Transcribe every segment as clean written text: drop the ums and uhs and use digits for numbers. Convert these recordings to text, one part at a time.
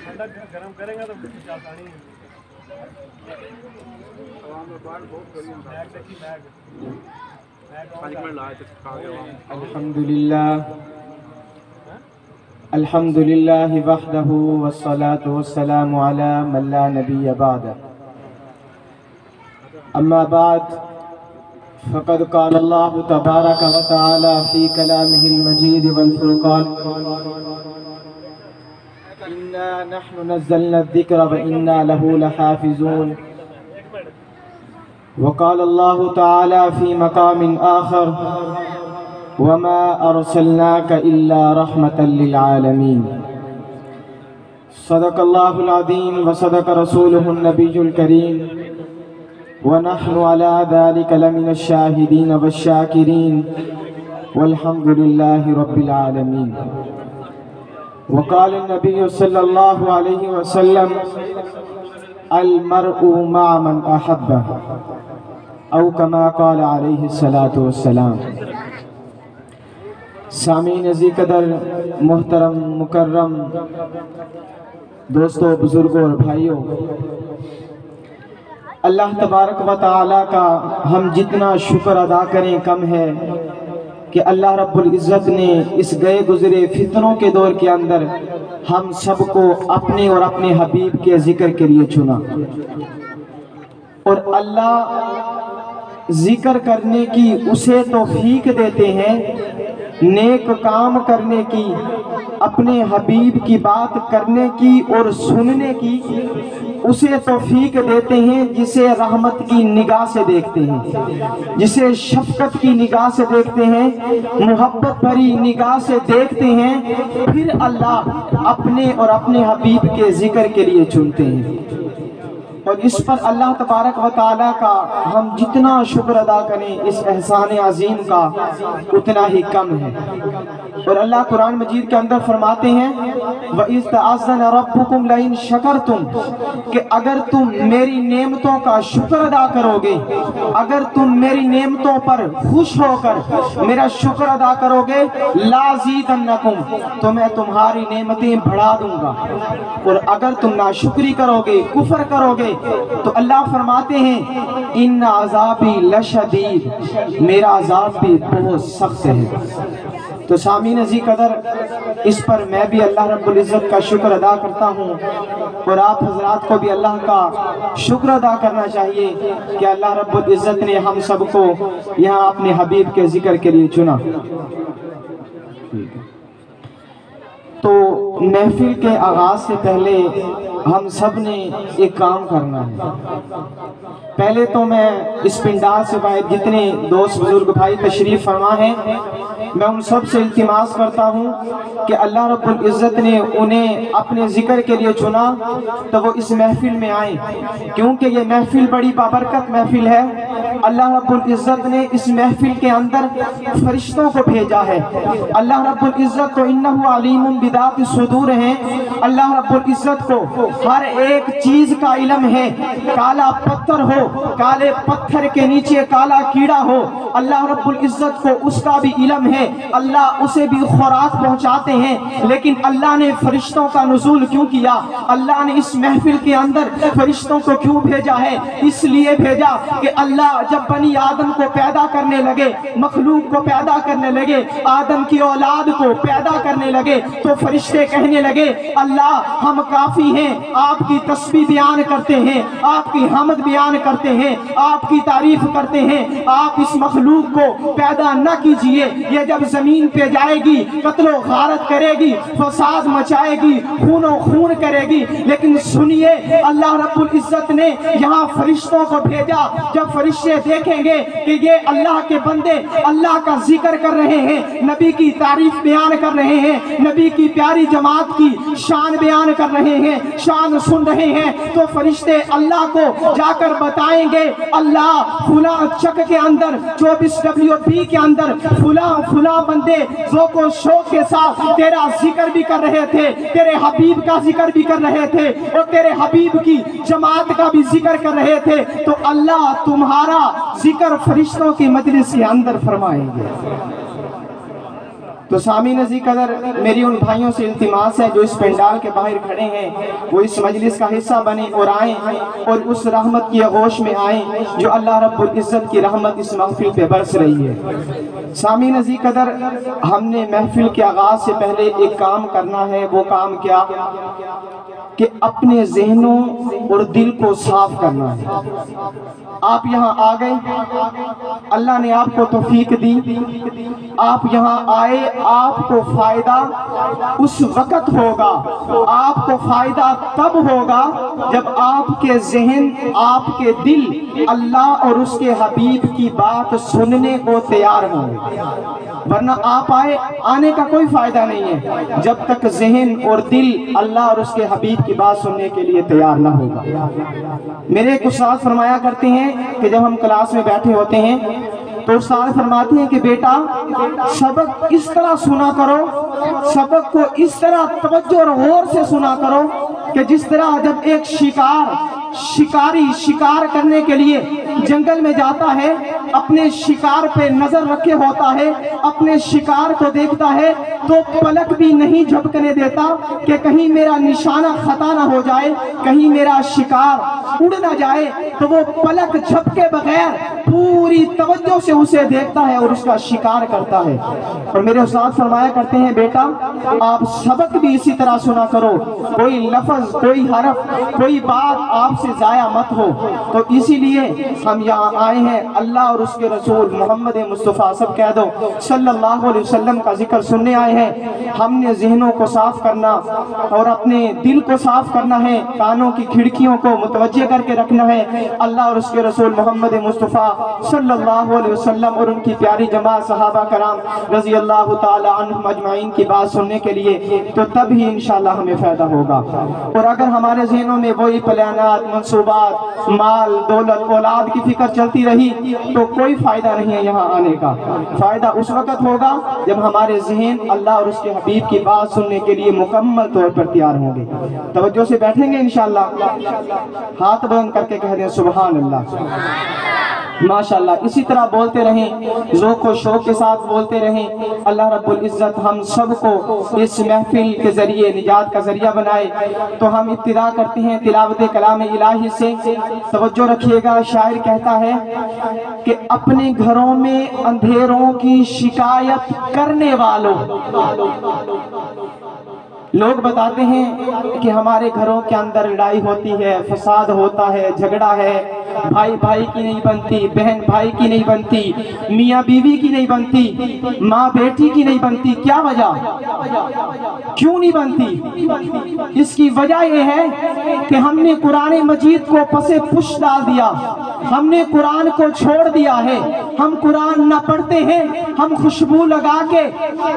ٹھنڈا گرم کریں گا تو آسانی ہے. الحمد لله وحده والصلاة والسلام على من لا نبي بعده. أما بعد فقد قال الله تبارك وتعالى في كلامه المجيد والفرقان: إنا نحن نزلنا الذكر وإنا له لحافظون. وقال الله تعالى في مقام آخر: وما أرسلناك إلا رحمة للعالمين. صدق الله العظيم وصدق رسوله النبي الكريم، ونحن على ذلك لمن الشاهدين والشاكرين، والحمد لله رب العالمين. وقال النبي صلى الله عليه وسلم: المرء مع من أحبه، أو كما قال عليه الصلاة والسلام. سامعین عزیز قدر، محترم مکرم دوستوں، بزرگوں اور بھائیوں، اللہ تبارک و تعالیٰ کا ہم جتنا شکر ادا کریں کم ہے کہ اللہ رب العزت نے اس گئے گزرے فتنوں کے دور کے اندر ہم سب کو اپنے اور اپنے حبیب کے ذکر کے لیے چنا. اور اللہ ذکر کرنے کی اسے توفیق دیتے ہیں، نیک کام کرنے کی، اپنے حبیب کی بات کرنے کی اور سننے کی اسے توفیق دیتے ہیں جسے رحمت کی نگاہ سے دیکھتے ہیں، جسے شفقت کی نگاہ سے دیکھتے ہیں، محبت بھری نگاہ سے دیکھتے ہیں. پھر اللہ اپنے اور اپنے حبیب کے ذکر کے لیے چنتے ہیں. اور اس پر اللہ تبارک و تعالیٰ کا ہم جتنا شکر ادا کریں اس احسان عظیم کا اتنا ہی کم ہے. اور اللہ قرآن مجید کے اندر فرماتے ہیں: وَإِذْ تَعَذَّنَ رَبُّكُمْ لَئِن شَكَرْتُمْ، کہ اگر تم میری نعمتوں کا شکر ادا کرو گے، اگر تم میری نعمتوں پر خوش ہو کر میرا شکر ادا کرو گے، لَأَزِيدَنَّكُمْ، تو میں تمہاری نعمتیں بڑھا دوں گا. اور اگر تم ناشکری کرو گے، کفر کرو گے، تو اللہ فرماتے ہیں: ان عذابی لشدید، میرا عذاب بھی بہت سخت ہے. تو سامعین عزیز قدر، اس پر میں بھی اللہ رب العزت کا شکر ادا کرتا ہوں، اور آپ حضرات کو بھی اللہ کا شکر ادا کرنا چاہیے کہ اللہ رب العزت نے ہم سب کو یہاں اپنے حبیب کے ذکر کے لیے چنا. تو محفل کے آغاز سے پہلے ہم سب نے ایک کام کرنا ہے. پہلے تو میں اس پنڈال سے باہر جتنے دوست بزرگ بھائی تشریف فرما ہیں، میں ان سب سے التماس کرتا ہوں کہ اللہ رب العزت نے انہیں اپنے ذکر کے لیے چنا تو وہ اس محفل میں آئیں، کیونکہ یہ محفل بڑی بابرکت محفل ہے. اللہ رب العزت نے اس محفل کے اندر فرشتوں کو بھیجا ہے. اللہ رب العزت تو انہ علیم بذات الصدور ہیں. اللہ رب العزت کو ہر ایک چیز کا علم ہے. کالا پتھر ہو، کالے پتھر کے نیچے کالا کیڑا ہو، اللہ رب العزت کو اس کا بھی علم ہے. اللہ اسے بھی خوراک پہنچاتے ہیں. لیکن اللہ نے فرشتوں کا نزول کیوں کیا؟ اللہ نے اس محفل کے اندر فرشتوں کو کیوں بھیجا ہے؟ اس لیے بھیجا کہ اللہ جب بنی آدم کو پیدا کرنے لگے، مخلوق کو پیدا کرنے لگے، آدم کی اولاد کو پیدا کرنے لگے، تو فرشتے کہنے لگے: اللہ ہم کافی ہیں، آپ کی تسبیح بیان کرتے ہیں، آپ کی حمد بیان کرتے ہیں، آپ کی تعریف کرتے ہیں، آپ اس مخلوق کو پیدا نہ کیجئے. یہ جب زمین پہ جائے گی قتل و غارت کرے گی، فساد مچائے گی، خون و خون کرے گی. لیکن سنیے، اللہ رب العزت نے یہاں فرشتوں کو بھیجا. جب فرشتے دیکھیں گے کہ یہ اللہ کے بندے اللہ کا ذکر کر رہے ہیں، نبی کی تعریف بیان کر رہے ہیں، نبی کی پیاری جماعت کی شان بیان کر رہے ہیں، شان سن رہے ہیں، تو فرشتے اللہ کو جا کر بتائیں گے: اللہ فلاں چک کے اندر 24WP کے اندر فلاں بندے ذوق و شوق کے ساتھ تیرا ذکر بھی کر رہے تھے، تیرے حبیب کا ذکر بھی کر رہے تھے، اور تیرے حبیب کی جماعت کا بھی ذکر کر رہے تھے. تو اللہ تمہارا ذکر فرشتوں کی مجلس کے اندر فرمائیں گے. تو سامعین عزیز قدر، میری ان بھائیوں سے التماس ہے جو اس پنڈال کے باہر کھڑے ہیں وہ اس مجلس کا حصہ بنے اور آئیں اور اس رحمت کی آغوش میں آئیں جو اللہ رب العزت کی رحمت اس محفل پہ برس رہی ہے۔ سامعین عزیز قدر، ہم نے محفل کے آغاز سے پہلے ایک کام کرنا ہے۔ وہ کام کیا کہ اپنے ذہنوں اور دل کو صاف کرنا ہے۔ آپ یہاں آ گئے، اللہ نے آپ کو توفیق دی، آپ یہاں آئے، آپ کو فائدہ اس وقت ہوگا، آپ کو فائدہ تب ہوگا جب آپ کے ذہن، آپ کے دل اللہ اور اس کے حبیب کی بات سننے کو تیار ہوں گے، ورنہ آپ آنے کا کوئی فائدہ نہیں ہے جب تک ذہن اور دل اللہ اور اس کے حبیب کی بات سننے کے لیے تیار نہ ہوگا۔ میرے ایک استاد فرمایا کرتے ہیں کہ جب ہم کلاس میں بیٹھے ہوتے ہیں تو استاد فرماتے ہیں کہ بیٹا سبق اس طرح سنا کرو، سبق کو اس طرح توجہ اور غور سے سنا کرو کہ جس طرح جب ایک شکاری شکار کرنے کے لیے جنگل میں جاتا ہے، اپنے شکار پہ نظر رکھے ہوتا ہے، اپنے شکار کو دیکھتا ہے تو پلک بھی نہیں جھپکنے دیتا کہ کہیں میرا نشانہ خطا نہ ہو جائے، کہیں میرا شکار اڑ نہ جائے، تو وہ پلک جھپکے بغیر پوری توجہ سے اسے دیکھتا ہے اور اس کا شکار کرتا ہے۔ اور میرے استاد فرمایا کرتے ہیں بیٹا آپ سبق بھی اسی طرح سنا کرو، کوئی لفظ، کوئی حرف، کوئی بات آپ سے ضائع مت ہو۔ تو اسی لیے ہم یہاں آئے ہیں، اللہ اور اس کے رسول محمد مصطفیٰ، سب کہہ دو، صلی اللہ علیہ وسلم کا ذکر سننے آئے ہیں۔ ہم نے ذہنوں کو صاف کرنا اور اپنے دل کو صاف کرنا ہے، کانوں کی کھڑکیوں کو متوجہ کر کے رکھنا ہے اللہ اور اس کے رسول محمد مصطفیٰ صلی اللہ علیہ وسلم اور ان کی پیاری جماعت صحابہ کرام رضی اللہ تعالی عنہم اجمعین کی بات سننے کے لیے، تو تب ہی انشاءاللہ ہمیں فائدہ ہوگا۔ اور اگر ہمارے ذہنوں میں وہی پلانات، منصوبات، مال، دولت، اولاد کی فکر چلتی رہی تو کوئی فائدہ نہیں ہے یہاں آنے کا۔ فائدہ اس وقت ہوگا جب ہمارے ذہن اللہ اور اس کے حبیب کی بات سننے کے لیے مکمل طور پر تیار ہوں گے۔ توجہ سے بیٹھیں گے انشاءاللہ، ہاتھ بلند کر کے کہہ دیں سبحان اللہ، ماشاءاللہ۔ اسی طرح بولتے رہیں، ذوق و شوق کے ساتھ بولتے رہیں۔ اللہ رب العزت ہم سب کو اس محفل کے ذریعے نجات کا ذریعہ بنائے۔ تو ہم ابتدا کرتے ہیں تلاوت کلام الہی سے، توجہ رکھیے گا۔ شاعر کہتا ہے کہ اپنے گھروں میں اندھیروں کی شکایت کرنے والوں، لوگ بتاتے ہیں کہ ہمارے گھروں کے اندر لڑائی ہوتی ہے، فساد ہوتا ہے، جھگڑا ہے، بھائی بھائی کی نہیں بنتی، بہن بھائی کی نہیں بنتی، میاں بیوی کی نہیں بنتی، ماں بیٹی کی نہیں بنتی۔ کیا وجہ؟ کیوں نہیں بنتی؟ اس کی وجہ یہ ہے کہ ہم نے قرآن مجید کو پسے پش ڈال دیا، ہم نے قرآن کو چھوڑ دیا ہے، ہم قرآن نہ پڑھتے ہیں، ہم خوشبو لگا کے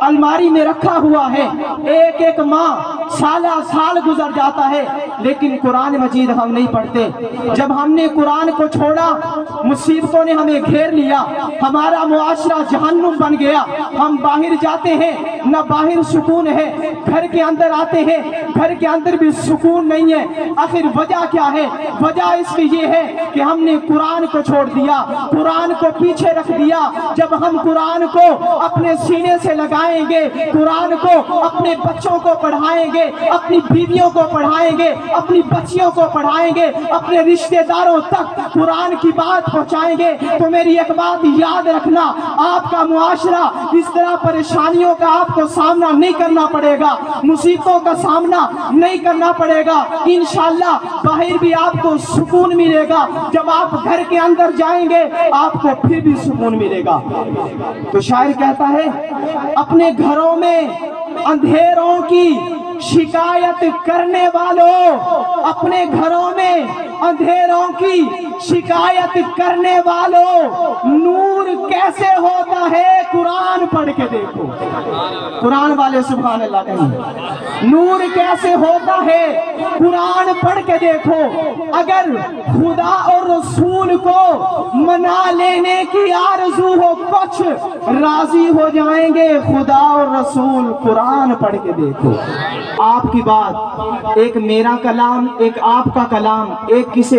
الماری میں رکھا ہوا ہے، ایک ایک ماہ سالہ سال گزر جاتا ہے لیکن قرآن مجید ہم نہیں پڑھتے۔ جب ہم نے قرآن کو چھوڑا مصیبتوں نے ہمیں گھیر لیا، ہمارا معاشرہ جہنم بن گیا۔ ہم باہر جاتے ہیں نہ باہر سکون ہے، گھر کے اندر آتے ہیں گھر کے اندر بھی سکون نہیں ہے۔ آخر وجہ کیا ہے؟ وجہ اس کی یہ ہے کہ ہم نے قرآن کو چھوڑ دیا، قرآن کو پیچھے رکھ دیا۔ جب ہم قرآن کو اپنے سینے سے لگائیں گے، قرآن کو اپنے بچوں کو پڑھائیں گے، اپنی بیویوں کو پڑھائیں گے، اپنی بچیوں کو پڑھائیں گے، اپنے رشتہ داروں تک قرآن کی بات پہنچائیں گے، تو میری ایک بات یاد رکھنا، آپ کا معاشرہ اس طرح پریشانیوں کا آپ کو سامنا نہیں کرنا پڑے گا، مصیبتوں کا سامنا نہیں کرنا پڑے گا۔ انشاءاللہ باہر بھی آپ کو سکون ملے گا، جب آپ گھر کے اندر جائیں گے آپ کو پھر بھی سکون ملے گا۔ تو شاعر کہتا ہے اپنے گھروں میں اندھیروں کی شکایت کرنے والوں، اپنے گھروں میں اندھیروں کی شکایت کرنے والوں، نور کیسے ہوتا ہے قرآن پڑھ کے دیکھو۔ قرآن والے سبحان اللہ کہیں، نور کیسے ہوتا ہے قرآن پڑھ کے دیکھو۔ اگر خدا اور رسول کو منا لینے کی آرزو ہو کچھ، راضی ہو جائیں گے خدا اور رسول، قرآن پڑھ کے دیکھو۔ آپ کی بات، ایک میرا کلام، ایک آپ کا کلام، ایک کسی